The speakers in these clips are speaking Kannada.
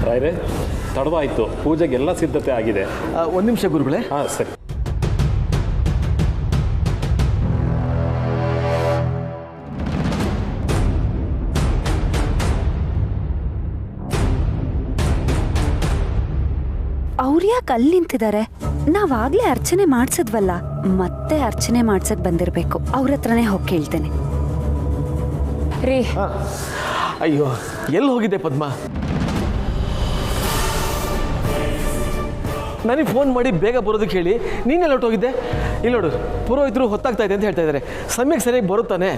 ರಾಯ್ರೆ ತಡವಾಯಿತು, ಪೂಜೆಗೆಲ್ಲ ಸಿದ್ಧತೆ ಆಗಿದೆ. ಒಂದು ನಿಮಿಷ ಗುರುಗಳೇ. ಹಾಂ ಸರಿ. ಅವ್ರು ಯಾಕೆ ಅಲ್ಲಿ ನಿಂತಿದ್ದಾರೆ? ನಾವಾಗ್ಲೇ ಅರ್ಚನೆ ಮಾಡ್ಸದ್ವಲ್ಲ, ಮತ್ತೆ ಅರ್ಚನೆ ಮಾಡ್ಸಕ್ ಬಂದಿರ್ಬೇಕು. ಅವ್ರ ಹತ್ರನೇ ಹೋಗಿ ಕೇಳ್ತೇನೆ. ರೀ, ಅಯ್ಯೋ, ಎಲ್ಲಿ ಹೋಗಿದ್ದೆ ಪದ್ಮ? ನನಗೆ ಫೋನ್ ಮಾಡಿ ಬೇಗ ಬರೋದಕ್ಕೆ ಹೇಳಿ ನೀನೆಲ್ಲ ಹೊರಟೋಗಿದ್ದೆ? ಇಲ್ಲಿ ನೋಡು, ಪುರೋಹಿತರು ಹೊತ್ತಾಗ್ತಾ ಇದೆ ಅಂತ ಹೇಳ್ತಾ ಇದ್ದಾರೆ. ಸಮಯಕ್ಕೆ ಸರಿಯಾಗಿ ಬರುತ್ತಾನೆ.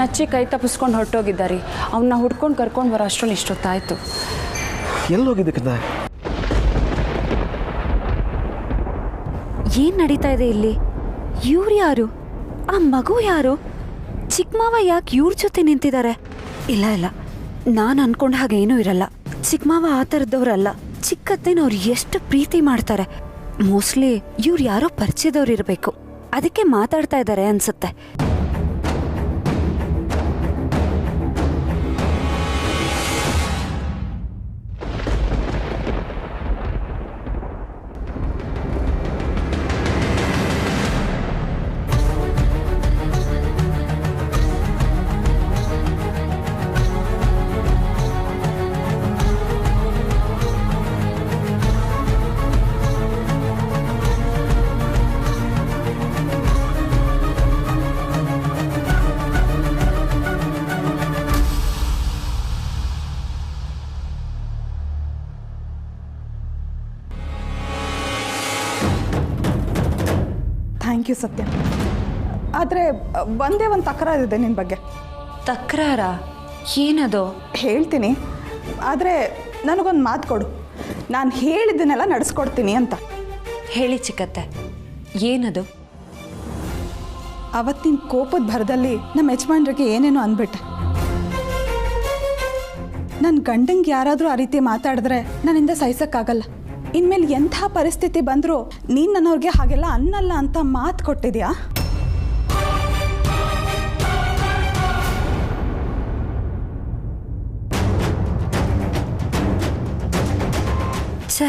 ನಚ್ಚಿ ಕೈ ತಪ್ಪಿಸ್ಕೊಂಡು ಹೊರಟೋಗಿದ್ದಾರೆ. ಅವನ್ನ ಹುಡ್ಕೊಂಡು ಕರ್ಕೊಂಡು ಬರೋ ಅಷ್ಟರಲ್ಲಿ ಇಷ್ಟೊತ್ತಾಯ್ತು. ಎಲ್ಲಿ ಹೋಗಿದ್ದೆ ಕದ? ಏನ್ ನಡೀತಾ ಇದೆ ಇಲ್ಲಿ? ಇವ್ರು ಯಾರು? ಆ ಮಗು ಯಾರು? ಚಿಕ್ಕ ಮಾವ ಯಾಕೆ ಇವ್ರ ಜೊತೆ ನಿಂತಿದ್ದಾರೆ? ಇಲ್ಲ ಇಲ್ಲ, ನಾನು ಅನ್ಕೊಂಡ ಹಾಗೆ ಏನೂ ಇರಲ್ಲ. ಚಿಕ್ಕ ಮಾವ ಆ ಥರದವ್ರಲ್ಲ. ಚಿಕ್ಕತ್ತೇನವ್ರು ಎಷ್ಟು ಪ್ರೀತಿ ಮಾಡ್ತಾರೆ. ಮೋಸ್ಟ್ಲಿ ಇವ್ರು ಯಾರೋ ಪರಿಚಯದವ್ರು ಇರಬೇಕು, ಅದಕ್ಕೆ ಮಾತಾಡ್ತಾ ಇದ್ದಾರೆ ಅನ್ಸುತ್ತೆ. ಥ್ಯಾಂಕ್ ಯು ಸತ್ಯ. ಆದರೆ ಒಂದೇ ಒಂದು ತಕರಾರಿದೆ ನಿನ್ನ ಬಗ್ಗೆ. ತಕರಾರ? ಏನದು? ಹೇಳ್ತೀನಿ, ಆದರೆ ನನಗೊಂದು ಮಾತು ಕೊಡು. ನಾನು ಹೇಳಿದ್ದನ್ನೆಲ್ಲ ನಡೆಸ್ಕೊಡ್ತೀನಿ ಅಂತ. ಹೇಳಿ ಚಿಕ್ಕತ್ತೆ, ಏನದು? ಅವತ್ತಿನ ಕೋಪದ ಭರದಲ್ಲಿ ನಮ್ಮ ಯಜಮಾನ್ರಿಗೆ ಏನೇನೋ ಅಂದ್ಬಿಟ್ಟೆ. ನನ್ನ ಗಂಡಂಗೆ ಯಾರಾದರೂ ಆ ರೀತಿ ಮಾತಾಡಿದ್ರೆ ನನ್ನಿಂದ ಸಹಿಸೋಕ್ಕಾಗಲ್ಲ. ಇನ್ಮೇಲೆ ಎಂಥ ಪರಿಸ್ಥಿತಿ ಬಂದರೂ ನೀನು ನನ್ನವ್ರಿಗೆ ಹಾಗೆಲ್ಲ ಅನ್ನಲ್ಲ ಅಂತ ಮಾತು ಕೊಟ್ಟಿದ್ಯಾ? ಛೇ,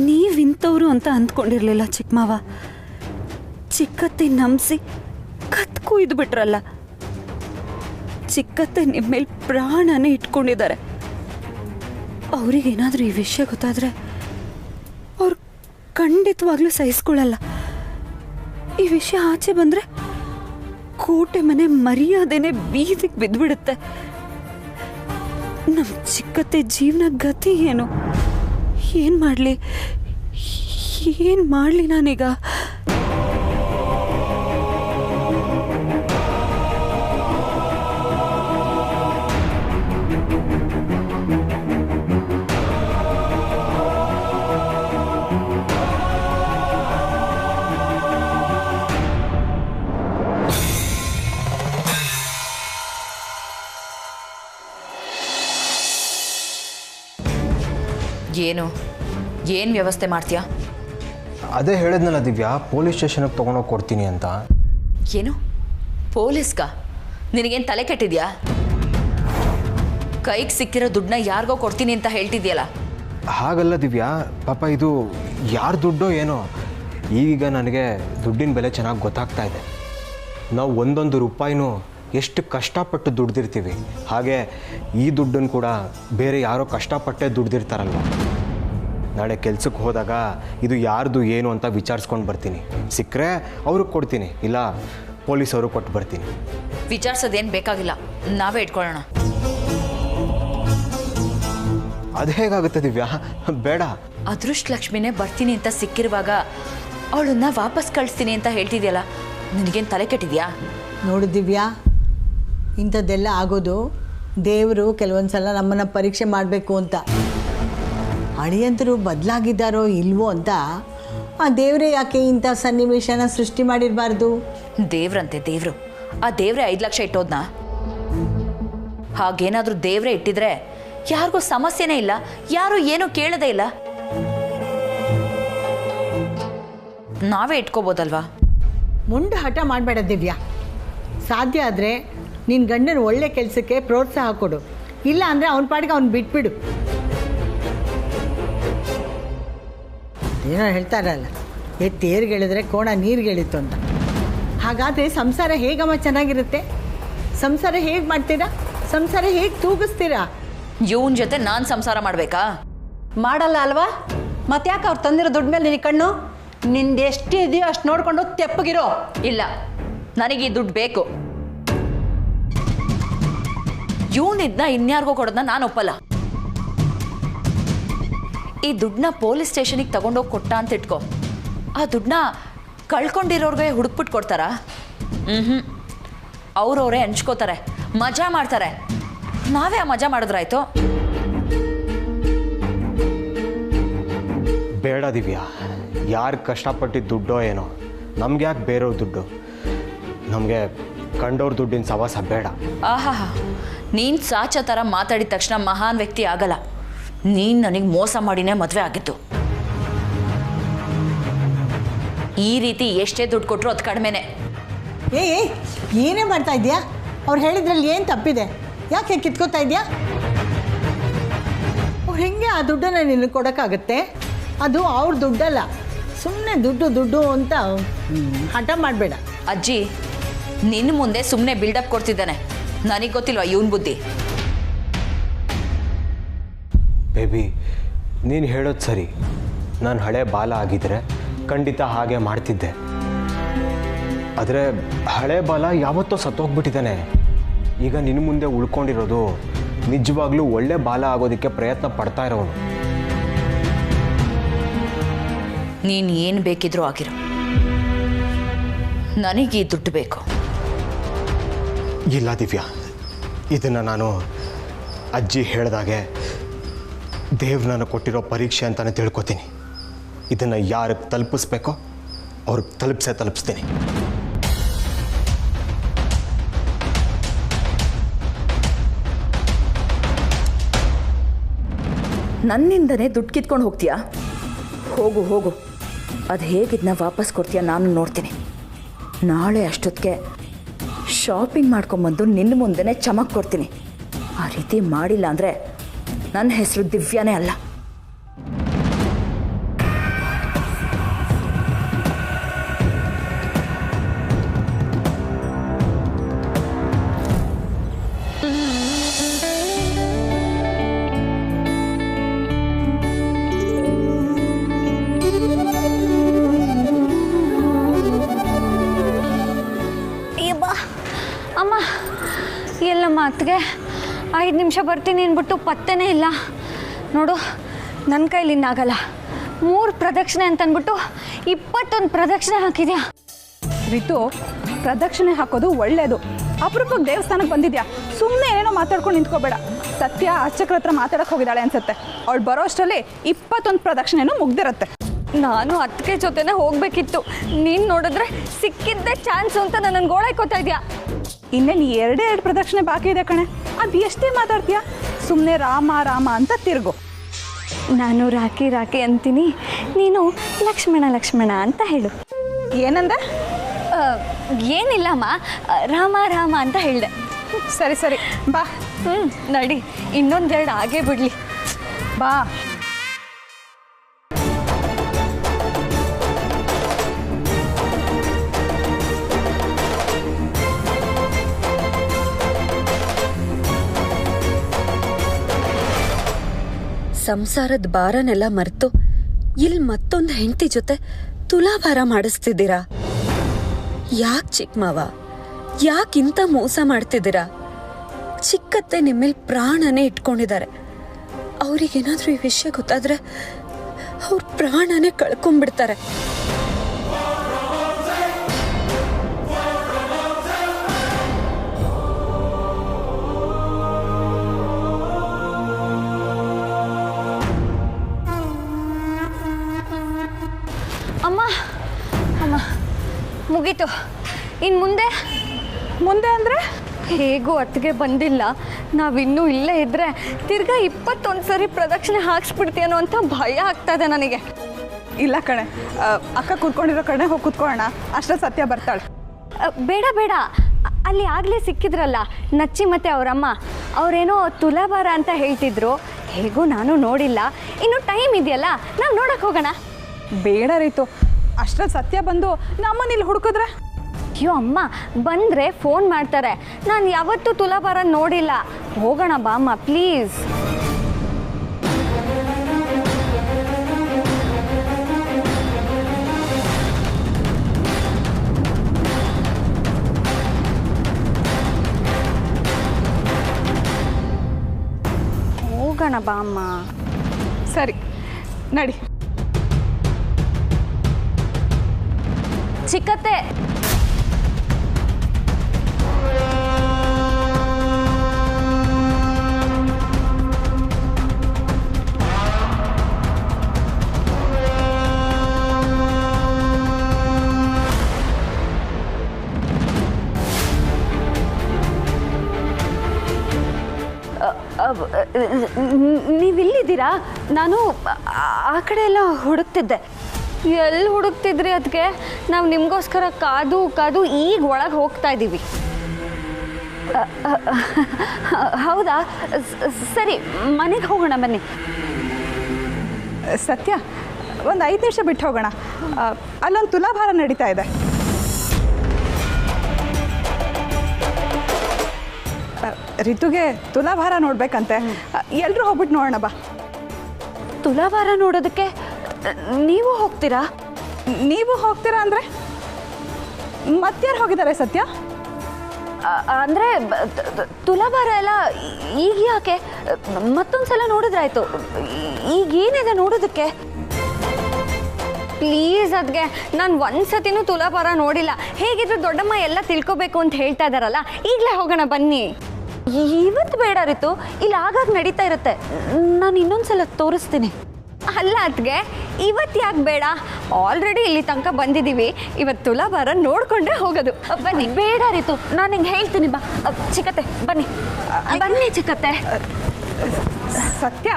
ನೀವಿಂಥವ್ರು ಅಂತ ಅಂದ್ಕೊಂಡಿರ್ಲಿಲ್ಲ ಚಿಕ್ಕ ಮಾವ. ಚಿಕ್ಕತ್ತೆ ನಂಬಿಸಿ ಕತ್ಕು ಇದ್ದು ಬಿಟ್ರಲ್ಲ. ಚಿಕ್ಕತ್ತೆ ನಿಮ್ಮ ಮೇಲೆ ಪ್ರಾಣನೇ ಇಟ್ಕೊಂಡಿದ್ದಾರೆ. ಅವ್ರಿಗೇನಾದರೂ ಈ ವಿಷಯ ಗೊತ್ತಾದರೆ ಅವ್ರು ಖಂಡಿತವಾಗ್ಲೂ ಸಹಿಸ್ಕೊಳ್ಳಲ್ಲ. ಈ ವಿಷಯ ಆಚೆ ಬಂದರೆ ಕೋಟೆ ಮನೆ ಮರ್ಯಾದೆನೇ ಬೀದಿಗೆ ಬಿದ್ದುಬಿಡುತ್ತೆ. ನಮ್ಮ ಚಿಕ್ಕತ್ತೆ ಜೀವನ ಗತಿ ಏನು? ಏನು ಮಾಡಲಿ ನಾನೀಗ? ಏನು ವ್ಯವಸ್ಥೆ ಮಾಡ್ತೀಯಾ? ಅದೇ ಹೇಳಿದ್ನಲ್ಲ ದಿವ್ಯಾ, ಪೊಲೀಸ್ ಸ್ಟೇಷನ್ಗೆ ತೊಗೊಂಡೋಗಿ ಕೊಡ್ತೀನಿ ಅಂತ. ಏನು ಪೊಲೀಸ್ಗ? ನಿನಗೇನು ತಲೆ ಕೆಟ್ಟಿದ್ಯಾ? ಕೈಗೆ ಸಿಕ್ಕಿರೋ ದುಡ್ಡನ್ನ ಯಾರಿಗೋ ಕೊಡ್ತೀನಿ ಅಂತ ಹೇಳ್ತಿದ್ಯಲ್ಲ. ಹಾಗಲ್ಲ ದಿವ್ಯಾ, ಪಾಪ ಇದು ಯಾರ ದುಡ್ಡೋ ಏನೋ. ಈಗ ನನಗೆ ದುಡ್ಡಿನ ಬೆಲೆ ಚೆನ್ನಾಗಿ ಗೊತ್ತಾಗ್ತಾ ಇದೆ. ನಾವು ಒಂದೊಂದು ರೂಪಾಯಿನೂ ಎಷ್ಟು ಕಷ್ಟಪಟ್ಟು ದುಡ್ದಿರ್ತೀವಿ, ಹಾಗೆ ಈ ದುಡ್ಡನ್ನು ಕೂಡ ಬೇರೆ ಯಾರೋ ಕಷ್ಟಪಟ್ಟೆ ದುಡ್ದಿರ್ತಾರಲ್ವ. ನಾಳೆ ಕೆಲ್ಸಕ್ಕೆ ಹೋದಾಗ ಇದು ಯಾರ್ದು ಏನು ಅಂತ ವಿಚಾರಿಸ್ಕೊಂಡು ಬರ್ತೀನಿ. ಸಿಕ್ಕರೆ ಅವ್ರಿಗೆ ಕೊಡ್ತೀನಿ, ಇಲ್ಲ ಪೊಲೀಸವರು ಕೊಟ್ಟು ಬರ್ತೀನಿ. ವಿಚಾರಿಸೋದೇನು ಬೇಕಾಗಿಲ್ಲ, ನಾವೇ ಇಟ್ಕೊಳ್ಳೋಣ. ಅದು ಹೇಗಾಗುತ್ತೆ ದಿವ್ಯಾ? ಬೇಡ. ಅದೃಷ್ಟ ಲಕ್ಷ್ಮಿನೇ ಬರ್ತೀನಿ ಅಂತ ಸಿಕ್ಕಿರುವಾಗ ಅವಳನ್ನ ವಾಪಸ್ ಕಳಿಸ್ತೀನಿ ಅಂತ ಹೇಳ್ತಿದ್ಯಲ್ಲ, ನಿನಗೇನು ತಲೆ ಕೆಟ್ಟಿದ್ಯಾ? ನೋಡು ದಿವ್ಯಾ, ಇಂಥದ್ದೆಲ್ಲ ಆಗೋದು ದೇವರು ಕೆಲವೊಂದು ಸಲ ನಮ್ಮನ್ನು ಪರೀಕ್ಷೆ ಮಾಡಬೇಕು ಅಂತ. ಅಳಿಯಂತರು ಬದಲಾಗಿದ್ದಾರೋ ಇಲ್ವೋ ಅಂತ ಆ ದೇವರೇ ಯಾಕೆ ಇಂಥ ಸನ್ನಿವೇಶನ ಸೃಷ್ಟಿ ಮಾಡಿರಬಾರ್ದು? ದೇವ್ರಂತೆ ದೇವರು. ಆ ದೇವ್ರೆ 5 ಲಕ್ಷ ಇಟ್ಟೋದ್ನ? ಹಾಗೇನಾದರೂ ದೇವ್ರೆ ಇಟ್ಟಿದ್ರೆ ಯಾರಿಗೂ ಸಮಸ್ಯೆನೇ ಇಲ್ಲ, ಯಾರು ಏನೂ ಕೇಳೋದೇ ಇಲ್ಲ. ನಾವೇ ಇಟ್ಕೋಬೋದಲ್ವಾ? ಮುಂದೆ ಹಠ ಮಾಡಬೇಡ ದಿವ್ಯಾ. ಸಾಧ್ಯ ಆದರೆ ನಿನ್ನ ಗಂಡನ ಒಳ್ಳೆ ಕೆಲಸಕ್ಕೆ ಪ್ರೋತ್ಸಾಹ ಕೊಡು, ಇಲ್ಲ ಅಂದರೆ ಅವನ ಪಾಡಿಗೆ ಅವ್ನು ಬಿಟ್ಬಿಡು. ಏನೋ ಹೇಳ್ತಾರಲ್ಲ, ತೇರ್ಗೆಳಿದ್ರೆ ಕೋಣ ನೀರ್ಗೆಳಿತು ಅಂತ. ಹಾಗಾದರೆ ಸಂಸಾರ ಹೇಗಮ್ಮ ಚೆನ್ನಾಗಿರುತ್ತೆ? ಸಂಸಾರ ಹೇಗೆ ಮಾಡ್ತೀರಾ? ಸಂಸಾರ ಹೇಗೆ ತೂಗಿಸ್ತೀರಾ? ಇವನ್ ಜೊತೆ ನಾನು ಸಂಸಾರ ಮಾಡಬೇಕಾ? ಮಾಡಲ್ಲ ಅಲ್ವಾ? ಮತ್ತೆ ಯಾಕೆ ಅವ್ರು ತಂದಿರೋ ದುಡ್ಡು ಮೇಲೆ ನಿನಗೆ ಕಣ್ಣು? ನಿಂದು ಎಷ್ಟು ಇದೆಯೋ ಅಷ್ಟು ನೋಡಿಕೊಂಡು ತೆಪ್ಪಗಿರೋ. ಇಲ್ಲ, ನನಗೆ ಈ ದುಡ್ಡು ಬೇಕು. ಇವನಿದ್ನ ಇನ್ಯಾರಿಗೋ ಕೊಡೋದನ್ನ ನಾನು ಒಪ್ಪಲ್ಲ. ಈ ದುಡ್ಡನ್ನ ಪೊಲೀಸ್ ಸ್ಟೇಷನಿಗೆ ತಗೊಂಡೋಗಿ ಕೊಟ್ಟ ಅಂತ ಇಟ್ಕೋ, ಆ ದುಡ್ಡನ್ನ ಕಳ್ಕೊಂಡಿರೋರ್ಗೆ ಹುಡುಕ್ಬಿಟ್ಟು ಕೊಡ್ತಾರಾ? ಅವ್ರವರೇ ಹಂಚ್ಕೋತಾರೆ, ಮಜಾ ಮಾಡ್ತಾರೆ. ನಾವೇ ಆ ಮಜಾ ಮಾಡಿದ್ರಾಯ್ತು. ಬೇಡ ದಿವ್ಯಾ, ಯಾರು ಕಷ್ಟಪಟ್ಟಿದ್ದು ದುಡ್ಡೋ ಏನೋ, ನಮ್ಗೆ ಯಾಕೆ ಬೇರೆಯವ್ರ ದುಡ್ಡು? ನಮಗೆ ಕಂಡವ್ರ ದುಡ್ಡಿನ ಸವಾಸ ಬೇಡ. ಆಹಾ, ನೀನು ಸಾಚ ಥರ ಮಾತಾಡಿದ ತಕ್ಷಣ ಮಹಾನ್ ವ್ಯಕ್ತಿ ಆಗಲ್ಲ. ನೀನು ನನಗೆ ಮೋಸ ಮಾಡಿನೇ ಮದುವೆ ಆಗಿತ್ತು. ಈ ರೀತಿ ಎಷ್ಟೇ ದುಡ್ಡು ಕೊಟ್ಟರು ಅದು ಕಡಿಮೆನೆ. ಏನೇ ಮಾಡ್ತಾ ಇದೆಯಾ? ಅವ್ರು ಹೇಳಿದ್ರಲ್ಲಿ ಏನು ತಪ್ಪಿದೆ? ಯಾಕೆ ಕಿತ್ಕೋತಾ ಇದೆಯಾ? ಅವ್ರು ಹೆಂಗೆ ಆ ದುಡ್ಡನ್ನು ನಿನಗೆ ಕೊಡೋಕ್ಕಾಗುತ್ತೆ? ಅದು ಅವ್ರ ದುಡ್ಡಲ್ಲ. ಸುಮ್ಮನೆ ದುಡ್ಡು ಅಂತ ಹಠ ಮಾಡಬೇಡ. ಅಜ್ಜಿ, ನಿನ್ನ ಮುಂದೆ ಸುಮ್ಮನೆ ಬಿಲ್ಡಪ್ ಕೊಡ್ತಿದ್ದಾನೆ. ನನಗೆ ಗೊತ್ತಿಲ್ವಾ ಇವನ್ ಬುದ್ಧಿ? ಬೇಬಿ, ನೀನು ಹೇಳೋದು ಸರಿ. ನಾನು ಹಳೆ ಬಾಲ ಆಗಿದ್ರೆ ಖಂಡಿತ ಹಾಗೆ ಮಾಡ್ತಿದ್ದೆ. ಆದರೆ ಹಳೆ ಬಾಲ ಯಾವತ್ತೋ ಸತ್ತೋಗ್ಬಿಟ್ಟಿದ್ದಾನೆ. ಈಗ ನಿನ್ನ ಮುಂದೆ ಉಳ್ಕೊಂಡಿರೋದು ನಿಜವಾಗ್ಲೂ ಒಳ್ಳೆ ಬಾಲ ಆಗೋದಕ್ಕೆ ಪ್ರಯತ್ನ ಪಡ್ತಾ ಇರೋನು. ನೀನು ಏನು ಬೇಕಿದ್ರೂ ಆಗಿರೋ, ನನಗೆ ಈ ದುಡ್ಡು ಬೇಕು. ಇಲ್ಲ ದಿವ್ಯಾ, ಇದನ್ನು ನಾನು ಅಜ್ಜಿ ಹೇಳಿದಾಗೆ ದೇವ್ರು ನಾನು ಕೊಟ್ಟಿರೋ ಪರೀಕ್ಷೆ ಅಂತಲೇ ತಿಳ್ಕೊತೀನಿ. ಇದನ್ನು ಯಾರಿಗೆ ತಲುಪಿಸ್ಬೇಕೋ ಅವ್ರಿಗೆ ತಲುಪಿಸ್ತೀನಿ. ನನ್ನಿಂದನೇ ದುಡ್ಡು ಕಿತ್ಕೊಂಡು ಹೋಗ್ತೀಯಾ? ಹೋಗು ಹೋಗು, ಅದು ಹೇಗಿದ್ನ ವಾಪಸ್ ಕೊಡ್ತೀಯ ನಾನು ನೋಡ್ತೀನಿ. ನಾಳೆ ಅಷ್ಟೊತ್ತಿಗೆ ಶಾಪಿಂಗ್ ಮಾಡ್ಕೊಂಬಂದು ನಿನ್ನ ಮುಂದೆನೇ ಚಮಕ್ ಕೊಡ್ತೀನಿ. ಆ ರೀತಿ ಮಾಡಿಲ್ಲ ಅಂದರೆ ನನ್ನ ಹೆಸರು ದಿವ್ಯಾನೇ ಅಲ್ಲ. ಅಮ್ಮ, ಎಲ್ಲಮ್ಮ ಅತ್ತಿಗೆ 5 ನಿಮಿಷ ಬರ್ತೀನಿ ಅಂದ್ಬಿಟ್ಟು ಪತ್ತೆನೇ ಇಲ್ಲ. ನೋಡು, ನನ್ನ ಕೈಲಿ ಇನ್ನಾಗಲ್ಲ. 3 ಪ್ರದಕ್ಷಿಣೆ ಅಂತಂದ್ಬಿಟ್ಟು 21 ಪ್ರದಕ್ಷಿಣೆ ಹಾಕಿದ್ಯಾ? ರಿತು, ಪ್ರದಕ್ಷಿಣೆ ಹಾಕೋದು ಒಳ್ಳೆಯದು. ಅಪರೂಪಕ್ಕೆ ದೇವಸ್ಥಾನಕ್ಕೆ ಬಂದಿದ್ಯಾ, ಸುಮ್ಮನೆ ಏನೇನೋ ಮಾತಾಡ್ಕೊಂಡು ನಿಂತ್ಕೋಬೇಡ. ಸತ್ಯ ಅರ್ಚಕ್ರ ಹತ್ರ ಮಾತಾಡಕ್ಕೆ ಹೋಗಿದ್ದಾಳೆ ಅನ್ಸುತ್ತೆ. ಅವಳು ಬರೋ ಅಷ್ಟರಲ್ಲಿ 21 ಪ್ರದಕ್ಷಿಣೆನೂ ಮುಗ್ದಿರತ್ತೆ. ನಾನು ಅತ್ತಿಗೆ ಜೊತೆನೇ ಹೋಗಬೇಕಿತ್ತು. ನೀನು ನೋಡಿದ್ರೆ ಸಿಕ್ಕಿದ್ದೇ ಚಾನ್ಸು ಅಂತ ನನ್ನನ್ನು ಗೋಳೈಕೋತಾ ಇದೆಯಾ? ಇನ್ನೇನು 2 ಪ್ರದಕ್ಷಿಣೆ ಬಾಕಿ ಇದೆ ಕಣೆ. ಅದು ಎಷ್ಟೇ ಮಾತಾಡ್ತೀಯ? ಸುಮ್ಮನೆ ರಾಮ ರಾಮ ಅಂತ ತಿರುಗು. ನಾನು ರಾಕಿ ರಾಕಿ ಅಂತೀನಿ, ನೀನು ಲಕ್ಷ್ಮಣ ಲಕ್ಷ್ಮಣ ಅಂತ ಹೇಳು. ಏನಂದೆ? ಏನಿಲ್ಲಮ್ಮ, ರಾಮ ರಾಮ ಅಂತ ಹೇಳಿದೆ. ಸರಿ ಸರಿ ಬಾ. ನಡಿ, ಇನ್ನೊಂದೆರಡು ಆಗೇ ಬಿಡಲಿ. ಬಾ. ಸಂಸಾರದ ಭಾರನೆಲ್ಲ ಮರೆತು ಇಲ್ಲಿ ಮತ್ತೊಂದು ಹೆಂಡತಿ ಜೊತೆ ತುಲಾಭಾರ ಮಾಡಿಸ್ತಿದ್ದೀರಾ? ಯಾಕೆ ಚಿಕ್ಕ ಮಾವ, ಯಾಕಿಂತ ಮೋಸ ಮಾಡ್ತಿದ್ದೀರಾ? ಚಿಕ್ಕತ್ತೆ ನಿಮ್ಮೇಲೆ ಪ್ರಾಣನೇ ಇಟ್ಕೊಂಡಿದ್ದಾರೆ. ಅವ್ರಿಗೇನಾದ್ರೂ ಈ ವಿಷಯ ಗೊತ್ತಾದ್ರೆ ಅವ್ರ ಪ್ರಾಣನೇ ಕಳ್ಕೊಂಡ್ಬಿಡ್ತಾರೆ. ಅಮ್ಮ ಅಮ್ಮ, ಮುಗೀತು. ಇನ್ನು ಮುಂದೆ ಅಂದರೆ ಹೇಗೂ ಅತ್ತಿಗೆ ಬಂದಿಲ್ಲ. ನಾವಿನ್ನೂ ಇಲ್ಲೇ ಇದ್ದರೆ ತಿರ್ಗಾ 21 ಸರಿ ಪ್ರದಕ್ಷಿಣೆ ಹಾಕ್ಸ್ಬಿಡ್ತೀಯನೋ ಅಂತ ಭಯ ಆಗ್ತಾ ಇದೆ ನನಗೆ. ಇಲ್ಲ ಕಣೆ, ಅಕ್ಕ ಕೂತ್ಕೊಂಡಿರೋ ಕಡೆ ಹೋಗಿ ಕೂತ್ಕೊಳ್ಳೋಣ, ಅಷ್ಟರಲ್ಲಿ ಸತ್ಯ ಬರ್ತಾಳೆ. ಬೇಡ ಬೇಡ, ಅಲ್ಲಿ ಆಗಲೇ ಸಿಕ್ಕಿದ್ರಲ್ಲ ನಚ್ಚಿ ಮತ್ತು ಅವರಮ್ಮ, ಅವರೇನೋ ತುಲಾಭಾರ ಅಂತ ಹೇಳ್ತಿದ್ರು. ಹೇಗೂ ನಾನು ನೋಡಿಲ್ಲ, ಇನ್ನು ಟೈಮ್ ಇದೆಯಲ್ಲ, ನಾವು ನೋಡಕ್ಕೆ ಹೋಗೋಣ. ಬೇಡ ರೀತು, ಅಷ್ಟರಲ್ಲಿ ಸತ್ಯ ಬಂದು ನಮ್ಮನ್ನ ಇಲ್ಲಿ ಹುಡುಕಿದ್ರೆ. ಅಯ್ಯೋ ಅಮ್ಮ, ಬಂದರೆ ಫೋನ್ ಮಾಡ್ತಾರೆ. ನಾನು ಯಾವತ್ತೂ ತುಲಾಭಾರ ನೋಡಿಲ್ಲ. ಹೋಗೋಣ ಬಾ ಅಮ್ಮ ಪ್ಲೀಸ್. ಹೋಗೋಣ ಬಾ ಅಮ್ಮ. ಸರಿ ನಡಿ. ಚಿಕ್ಕತ್ತೆ, ನೀವಿಲ್ಲಿದ್ದೀರಾ? ನಾನು ಆ ಕಡೆ ಎಲ್ಲ ಹುಡುಕ್ತಿದ್ದೆ. ಎಲ್ಲಿ ಹುಡುಕ್ತಿದ್ರಿ? ಅದಕ್ಕೆ ನಾವು ನಿಮಗೋಸ್ಕರ ಕಾದು ಕಾದು ಈಗ ಒಳಗೆ ಹೋಗ್ತಾ ಇದ್ದೀವಿ. ಹೌದಾ? ಸರಿ, ಮನೆಗೆ ಹೋಗೋಣ ಬನ್ನಿ. ಸತ್ಯ, ಒಂದು 5 ನಿಮಿಷ ಬಿಟ್ಟು ಹೋಗೋಣ. ಅಲ್ಲೊಂದು ತುಲಾಭಾರ ನಡೀತಾ ಇದೆ. ರಿತುಗೆ ತುಲಾಭಾರ ನೋಡ್ಬೇಕಂತೆ. ಎಲ್ಲರೂ ಹೋಗ್ಬಿಟ್ಟು ನೋಡೋಣ ಬಾ. ತುಲಾಭಾರ ನೋಡೋದಕ್ಕೆ ನೀವು ಹೋಗ್ತೀರಾ? ನೀವು ಹೋಗ್ತೀರಾ ಅಂದರೆ ಮತ್ತಾರು ಹೋಗಿದ್ದಾರೆ ಸತ್ಯ? ಅಂದರೆ ತುಲಾಭಾರ ಎಲ್ಲ ಈಗ ಯಾಕೆ? ಮತ್ತೊಂದ್ಸಲ ನೋಡಿದ್ರಾಯ್ತು. ಈಗೇನಿದೆ ನೋಡೋದಕ್ಕೆ? ಪ್ಲೀಸ್, ಅದಕ್ಕೆ ನಾನು ಒಂದ್ಸತಿನೂ ತುಲಾಭಾರ ನೋಡಿಲ್ಲ. ಹೇಗಿದ್ರು ದೊಡ್ಡಮ್ಮ ಎಲ್ಲ ತಿಳ್ಕೊಬೇಕು ಅಂತ ಹೇಳ್ತಾ ಇದ್ದಾರಲ್ಲ, ಈಗಲೇ ಹೋಗೋಣ ಬನ್ನಿ. ಇವತ್ತು ಬೇಡ ರೀತು, ಇಲ್ಲಿ ಆಗಾಗ ನಡೀತಾ ಇರುತ್ತೆ. ನಾನು ಇನ್ನೊಂದ್ಸಲ ತೋರಿಸ್ತೀನಿ. ಅಲ್ಲ ಅದಕ್ಕೆ ಇವತ್ತು ಯಾಕೆ ಬೇಡ? ಆಲ್ರೆಡಿ ಇಲ್ಲಿ ತನಕ ಬಂದಿದ್ದೀವಿ. ಇವತ್ತು ತುಲಾಭಾರ ನೋಡಿಕೊಂಡೇ ಹೋಗೋದು. ಬನ್ನಿ. ಬೇಡ ರೀತು, ನಾನು ಹಿಂಗೆ ಹೇಳ್ತೀನಿ. ಬಾ ಚಿಕ್ಕತ್ತೆ, ಬನ್ನಿ ಬನ್ನಿ ಚಿಕ್ಕತ್ತೆ. ಸತ್ಯ,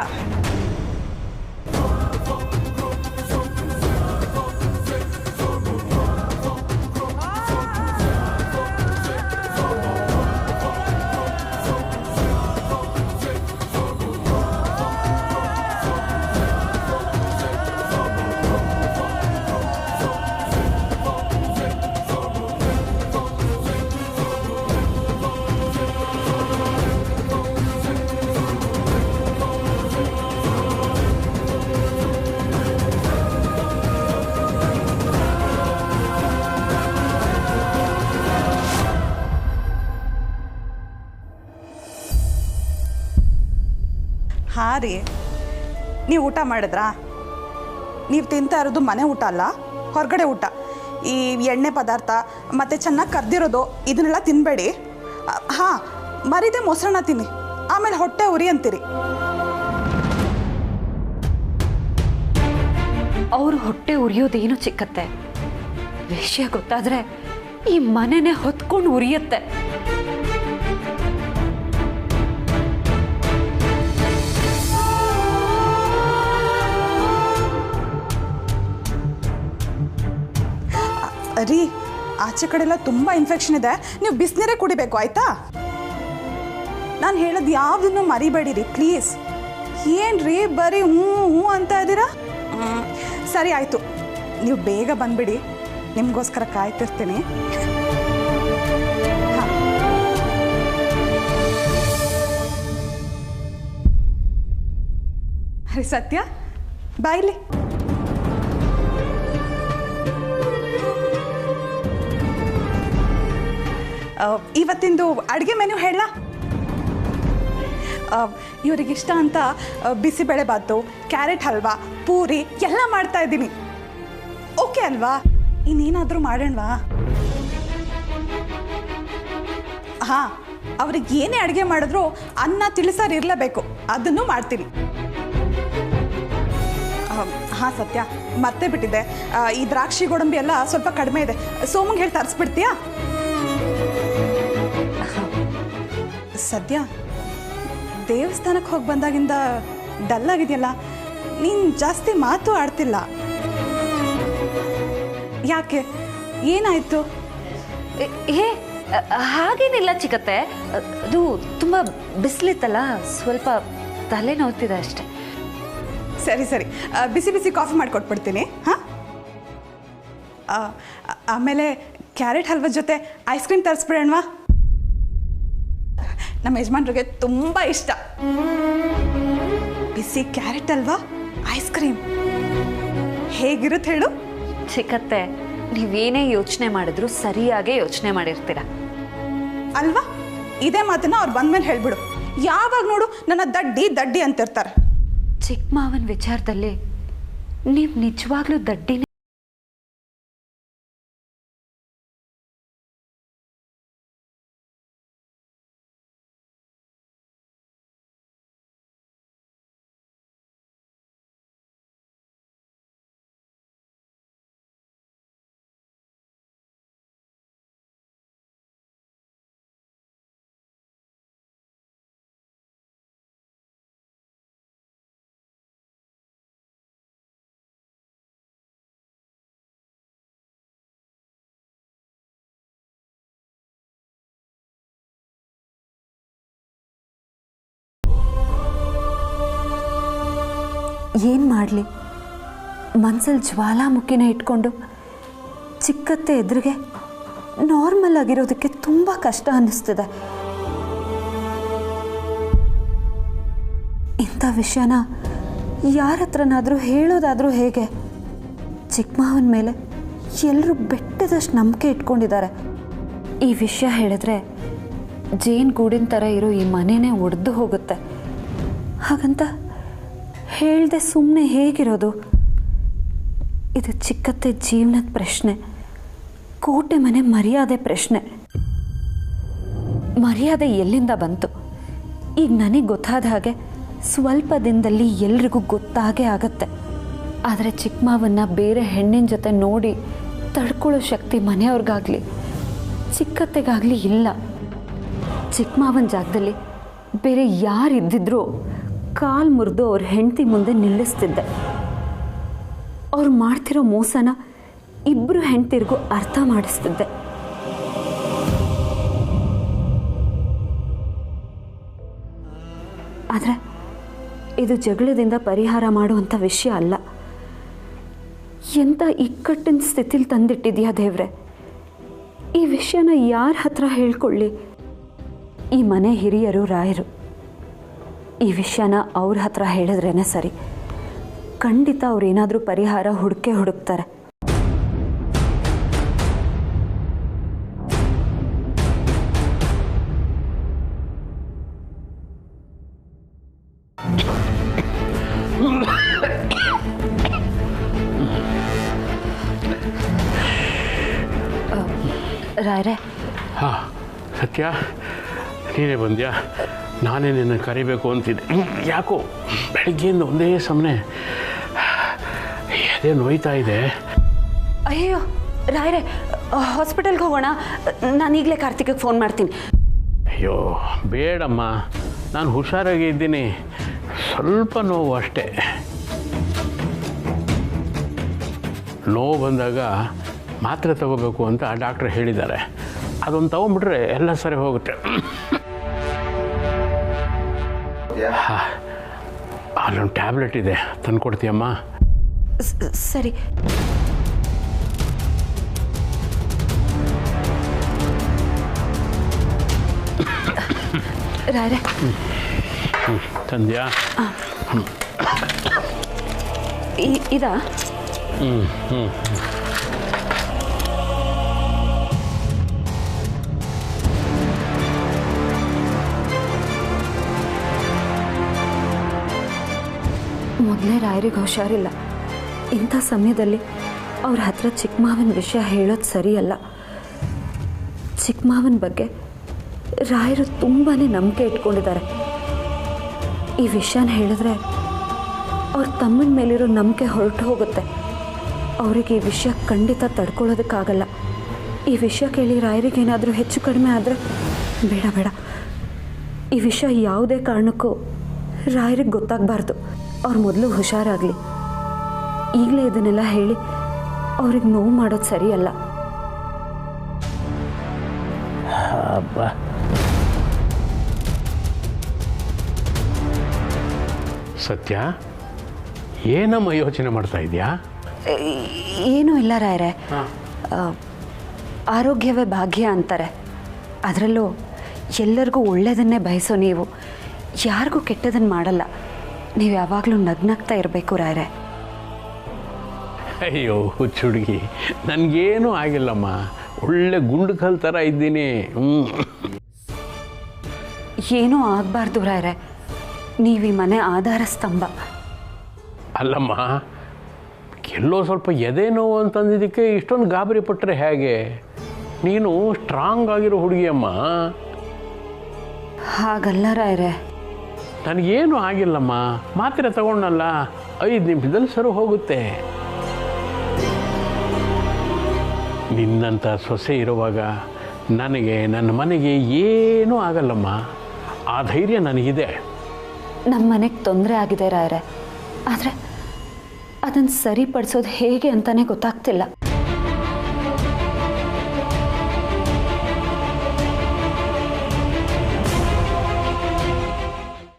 ಹಾಂ ರೀ, ನೀವು ಊಟ ಮಾಡಿದ್ರಾ? ನೀವು ತಿಂತಾ ಇರೋದು ಮನೆ ಊಟ ಅಲ್ಲ, ಹೊರಗಡೆ ಊಟ. ಈ ಎಣ್ಣೆ ಪದಾರ್ಥ ಮತ್ತು ಚೆನ್ನಾಗಿ ಕರ್ದಿರೋದು ಇದನ್ನೆಲ್ಲ ತಿನ್ನಬೇಡಿ. ಹಾಂ, ಮರಿದೆ ಮೊಸರನ್ನ ತಿನ್ನಿ, ಆಮೇಲೆ ಹೊಟ್ಟೆ ಉರಿ ಅಂತೀರಿ. ಅವರು ಹೊಟ್ಟೆ ಉರಿಯೋದೇನು ಚಿಕ್ಕತ್ತೆ? ವಿಷಯ ಗೊತ್ತಾದರೆ ಈ ಮನೆನೇ ಹೊತ್ಕೊಂಡು ಉರಿಯುತ್ತೆ. ರೀ, ಆಚೆ ಕಡೆ ಎಲ್ಲ ತುಂಬ ಇನ್ಫೆಕ್ಷನ್ ಇದೆ. ನೀವು ಬಿಸಿನೀರೇ ಕುಡಿಬೇಕು, ಆಯಿತಾ? ನಾನು ಹೇಳೋದು ಯಾವುದನ್ನು ಮರಿಬೇಡಿರಿ ಪ್ಲೀಸ್. ಏನು ರೀ ಬರೀ ಹ್ಞೂ ಹ್ಞೂ ಅಂತ ಇದ್ದೀರಾ? ಸರಿ ಆಯಿತು, ನೀವು ಬೇಗ ಬಂದುಬಿಡಿ, ನಿಮಗೋಸ್ಕರ ಕಾಯ್ತಿರ್ತೀನಿ. ಅರೆ ಸತ್ಯ, ಬಾಯ್ಲಿ. ಇವತ್ತಿಂದು ಅಡುಗೆ ಮೆನು ಹೇಳ. ಇವರಿಗಿಷ್ಟ ಅಂತ ಬಿಸಿಬೇಳೆ ಬಾತು, ಕ್ಯಾರೆಟ್ ಹಲ್ವಾ, ಪೂರಿ ಎಲ್ಲ ಮಾಡ್ತಾ ಇದ್ದೀನಿ. ಓಕೆ ಅಲ್ವಾ? ಇನ್ನೇನಾದರೂ ಮಾಡೋಣವಾ? ಹಾಂ, ಅವ್ರಿಗೆ ಏನೇ ಅಡುಗೆ ಮಾಡಿದ್ರು ಅನ್ನ ತಿಳಿಸಾರು ಇರಲೇಬೇಕು, ಅದನ್ನು ಮಾಡ್ತೀನಿ. ಹಾಂ ಸತ್ಯ, ಮತ್ತೆ ಬಿಟ್ಟಿದೆ. ಈ ದ್ರಾಕ್ಷಿ ಗೋಡಂಬಿ ಎಲ್ಲ ಸ್ವಲ್ಪ ಕಡಿಮೆ ಇದೆ. ಸೋಮಂಗೆ ಹೇಳಿ ತರಿಸ್ಬಿಡ್ತೀಯಾ? ಸದ್ಯ ದೇವಸ್ಥಾನಕ್ಕೆ ಹೋಗಿ ಬಂದಾಗಿಂದ ಡಲ್ ಆಗಿದೆಯಲ್ಲ, ನೀನು ಜಾಸ್ತಿ ಮಾತು ಆಡ್ತಿಲ್ಲ. ಯಾಕೆ? ಏನಾಯಿತು? ಹಾಗೇನಿಲ್ಲ ಚಿಕ್ಕತ್ತೆ, ಅದು ತುಂಬ ಬಿಸಿಲಿತ್ತಲ್ಲ, ಸ್ವಲ್ಪ ತಲೆ ನೋವ್ತಿದೆ ಅಷ್ಟೆ. ಸರಿ ಸರಿ, ಬಿಸಿ ಬಿಸಿ ಕಾಫಿ ಮಾಡಿಕೊಟ್ಬಿಡ್ತೀನಿ. ಹಾಂ, ಆಮೇಲೆ ಕ್ಯಾರೆಟ್ ಹಲ್ವದ ಜೊತೆ ಐಸ್ ಕ್ರೀಮ್ ತರಿಸ್ಬಿಡೋಣವಾ? ನಮ್ಮ ಯಜಮಾನ್ರಿಗೆ ತುಂಬ ಇಷ್ಟ. ಬಿಸಿ ಕ್ಯಾರೆಟ್ ಹಲ್ವಾ, ಐಸ್ ಕ್ರೀಮ್ ಹೇಗಿರುತ್ತೆ ಹೇಳು? ಚಿಕ್ಕತ್ತೆ, ನೀವೇನೇ ಯೋಚನೆ ಮಾಡಿದ್ರು ಸರಿಯಾಗೇ ಯೋಚನೆ ಮಾಡಿರ್ತೀರ ಅಲ್ವಾ? ಇದೇ ಮಾತನ್ನ ಅವ್ರು ಬಂದ್ಮೇಲೆ ಹೇಳ್ಬಿಡು. ಯಾವಾಗ ನೋಡು ನನ್ನ ದಡ್ಡಿ ದಡ್ಡಿ ಅಂತಿರ್ತಾರೆ. ಚಿಕ್ಕ ಮಾವನ ವಿಚಾರದಲ್ಲಿ ನೀವು ನಿಜವಾಗ್ಲೂ ದಡ್ಡಿನೇ. ಏನು ಮಾಡಲಿ, ಮನಸ್ಸಲ್ಲಿ ಜ್ವಾಲಾಮುಖಿನ ಇಟ್ಕೊಂಡು ಚಿಕ್ಕತ್ತೆ ಎದುರಿಗೆ ನಾರ್ಮಲ್ ಆಗಿರೋದಕ್ಕೆ ತುಂಬ ಕಷ್ಟ ಅನ್ನಿಸ್ತಿದೆ. ಇಂಥ ವಿಷಯನ ಯಾರ ಹತ್ರನಾದರೂ ಹೇಳೋದಾದರೂ ಹೇಗೆ? ಚಿಕ್ಕ ಮಾವನ ಮೇಲೆ ಎಲ್ಲರೂ ಬೆಟ್ಟದಷ್ಟು ನಂಬಿಕೆ ಇಟ್ಕೊಂಡಿದ್ದಾರೆ. ಈ ವಿಷಯ ಹೇಳಿದ್ರೆ ಜೇನು ಗೂಡಿನ ಥರ ಇರೋ ಈ ಮನೆಯೇ ಒಡೆದು ಹೋಗುತ್ತೆ. ಹಾಗಂತ ಹೇಳ್ದೆ ಸುಮ್ಮನೆ ಹೇಗಿರೋದು? ಇದು ಚಿಕ್ಕತ್ತೆ ಜೀವನದ ಪ್ರಶ್ನೆ, ಕೋಟೆ ಮನೆ ಮರ್ಯಾದೆ ಪ್ರಶ್ನೆ. ಮರ್ಯಾದೆ ಎಲ್ಲಿಂದ ಬಂತು? ಈಗ ನನಗೆ ಗೊತ್ತಾದ ಹಾಗೆ ಸ್ವಲ್ಪ ದಿನದಲ್ಲಿ ಎಲ್ರಿಗೂ ಗೊತ್ತಾಗೇ ಆಗತ್ತೆ. ಆದರೆ ಚಿಕ್ಕ ಮಾವನ್ನ ಬೇರೆ ಹೆಣ್ಣಿನ ಜೊತೆ ನೋಡಿ ತಡ್ಕೊಳ್ಳೋ ಶಕ್ತಿ ಮನೆಯವ್ರಿಗಾಗಲಿ ಚಿಕ್ಕತ್ತೆಗಾಗಲಿ ಇಲ್ಲ. ಚಿಕ್ಕ ಮಾವನ ಜಾಗದಲ್ಲಿ ಬೇರೆ ಯಾರಿದ್ದಿದ್ರೂ ಕಾಲು ಮುರಿದು ಅವ್ರ ಹೆಂಡತಿ ಮುಂದೆ ನಿಲ್ಲಿಸ್ತಿದ್ದೆ. ಅವ್ರು ಮಾಡ್ತಿರೋ ಮೋಸನ ಇಬ್ಬರು ಹೆಂಡತಿರಿಗೂ ಅರ್ಥ ಮಾಡಿಸ್ತಿದ್ದೆ. ಆದರೆ ಇದು ಜಗಳದಿಂದ ಪರಿಹಾರ ಮಾಡುವಂಥ ವಿಷಯ ಅಲ್ಲ. ಎಂಥ ಇಕ್ಕಟ್ಟಿನ ಸ್ಥಿತಿಲಿ ತಂದಿಟ್ಟಿದ್ಯಾ ದೇವ್ರೆ. ಈ ವಿಷಯನ ಯಾರ ಹತ್ರ ಹೇಳ್ಕೊಳ್ಳಿ? ಈ ಮನೆ ಹಿರಿಯರು ರಾಯರು. ಈ ವಿಷಯನ ಅವ್ರ ಹತ್ರ ಹೇಳಿದ್ರೇ ಸರಿ. ಖಂಡಿತ ಅವ್ರೇನಾದರೂ ಪರಿಹಾರ ಹುಡುಕ್ತಾರೆ. ರಾಯರೇ. ಹಾಂ ಸತ್ಯ, ನೀನೇ ಬಂದ್ಯಾ? ನಾನೇ ನಿನ್ನ ಕರಿಬೇಕು ಅಂತಿದ್ದೆ. ಯಾಕೋ ಬೆಳಗ್ಗೆಯಿಂದ ಒಂದೇ ಸಮನೆ ಎದೆ ನೋಯ್ತಾ ಇದೆ. ಅಯ್ಯೋ ರಾಯರೇ, ಹಾಸ್ಪಿಟಲ್ಗೆ ಹೋಗೋಣ. ನಾನು ಈಗಲೇ ಕಾರ್ತಿಕ್ಗೆ ಫೋನ್ ಮಾಡ್ತೀನಿ. ಅಯ್ಯೋ ಬೇಡಮ್ಮ, ನಾನು ಹುಷಾರಾಗಿ ಇದ್ದೀನಿ. ಸ್ವಲ್ಪ ನೋವು ಅಷ್ಟೇ. ನೋವು ಬಂದಾಗ ಮಾತ್ರೆ ತಗೋಬೇಕು ಅಂತ ಡಾಕ್ಟ್ರ್ ಹೇಳಿದ್ದಾರೆ. ಅದೊಂದು ತಗೊಂಡ್ಬಿಟ್ರೆ ಎಲ್ಲ ಸರಿ ಹೋಗುತ್ತೆ. ಹಾಂ, ಅಲ್ಲೊಂದು ಟ್ಯಾಬ್ಲೆಟ್ ಇದೆ, ತಂದುಕೊಡ್ತೀಯಮ್ಮ? ಸರಿ. ರಾಯರೇ. ತಂದ್ಯಾ? ಇದಾ? ಮೊದಲೇ ರಾಯರಿಗೆ ಹುಷಾರಿಲ್ಲ. ಇಂಥ ಸಮಯದಲ್ಲಿ ಅವ್ರ ಹತ್ರ ಚಿಕ್ಕ ಮಾವನ ವಿಷಯ ಹೇಳೋದು ಸರಿಯಲ್ಲ. ಚಿಕ್ಕ ಮಾವನ ಬಗ್ಗೆ ರಾಯರು ತುಂಬಾ ನಂಬಿಕೆ ಇಟ್ಕೊಂಡಿದ್ದಾರೆ. ಈ ವಿಷಯನ ಹೇಳಿದ್ರೆ ಅವ್ರ ತಮ್ಮನ ಮೇಲಿರೋ ನಂಬಿಕೆ ಹೊರಟು ಹೋಗುತ್ತೆ. ಅವರಿಗೆ ಈ ವಿಷಯ ಖಂಡಿತ ತಡ್ಕೊಳ್ಳೋದಕ್ಕಾಗಲ್ಲ. ಈ ವಿಷಯ ಕೇಳಿ ರಾಯರಿಗೇನಾದರೂ ಹೆಚ್ಚು ಕಡಿಮೆ ಆದರೆ ಬೇಡ. ಈ ವಿಷಯ ಯಾವುದೇ ಕಾರಣಕ್ಕೂ ರಾಯರಿಗೆ ಗೊತ್ತಾಗಬಾರ್ದು. ಅವ್ರು ಮೊದಲು ಹುಷಾರಾಗಲಿ. ಈಗಲೇ ಇದನ್ನೆಲ್ಲ ಹೇಳಿ ಅವ್ರಿಗೆ ನೋವು ಮಾಡೋದು ಸರಿಯಲ್ಲ. ಅಬ್ಬಾ. ಸತ್ಯ, ಏನಮ್ಮ ಯೋಚನೆ ಮಾಡ್ತಾ ಇದೆಯಾ? ಏನೂ ಇಲ್ಲ ರಾಯರೇ. ಆರೋಗ್ಯವೇ ಭಾಗ್ಯ ಅಂತಾರೆ. ಅದರಲ್ಲೂ ಎಲ್ಲರಿಗೂ ಒಳ್ಳೆಯದನ್ನೇ ಬಯಸೋ ನೀವು ಯಾರಿಗೂ ಕೆಟ್ಟದನ್ನು ಮಾಡಲ್ಲ. ನೀವು ಯಾವಾಗಲೂ ನಗ್ನಗ್ತಾ ಇರಬೇಕು ರಾಯರೇ. ಅಯ್ಯೋ ಹುಚ್ಚ ಹುಡುಗಿ, ನನಗೇನೂ ಆಗಿಲ್ಲಮ್ಮ. ಒಳ್ಳೆ ಗುಂಡು ಕಲ್ ಥರ ಇದ್ದೀನಿ. ಏನೂ ಆಗಬಾರ್ದು ರಾಯರೇ. ನೀವು ಈ ಮನೆ ಆಧಾರ ಸ್ತಂಭ. ಅಲ್ಲಮ್ಮ, ಎಲ್ಲೋ ಸ್ವಲ್ಪ ಎದೆ ನೋವು ಅಂತಂದಿದ್ದಕ್ಕೆ ಇಷ್ಟೊಂದು ಗಾಬರಿ ಪಟ್ಟರೆ ಹೇಗೆ? ನೀನು ಸ್ಟ್ರಾಂಗ್ ಆಗಿರೋ ಹುಡುಗಿಯಮ್ಮ. ಹಾಗಲ್ಲ ರಾಯರೇ. ನನಗೇನು ಆಗಿಲ್ಲಮ್ಮ. ಮಾತ್ರೆ ತಗೊಂಡಲ್ಲ, 5 ನಿಮಿಷದಲ್ಲಿ ಸರಿ ಹೋಗುತ್ತೆ. ನಿನ್ನಂಥ ಸೊಸೆ ಇರುವಾಗ ನನಗೆ, ನನ್ನ ಮನೆಗೆ ಏನೂ ಆಗಲ್ಲಮ್ಮ. ಆ ಧೈರ್ಯ ನನಗಿದೆ. ನಮ್ಮ ಮನೆಗೆ ತೊಂದರೆ ಆಗಿದೆ ರಾಯರೇ. ಆದರೆ ಅದನ್ನು ಸರಿಪಡಿಸೋದು ಹೇಗೆ ಅಂತಲೇ ಗೊತ್ತಾಗ್ತಿಲ್ಲ.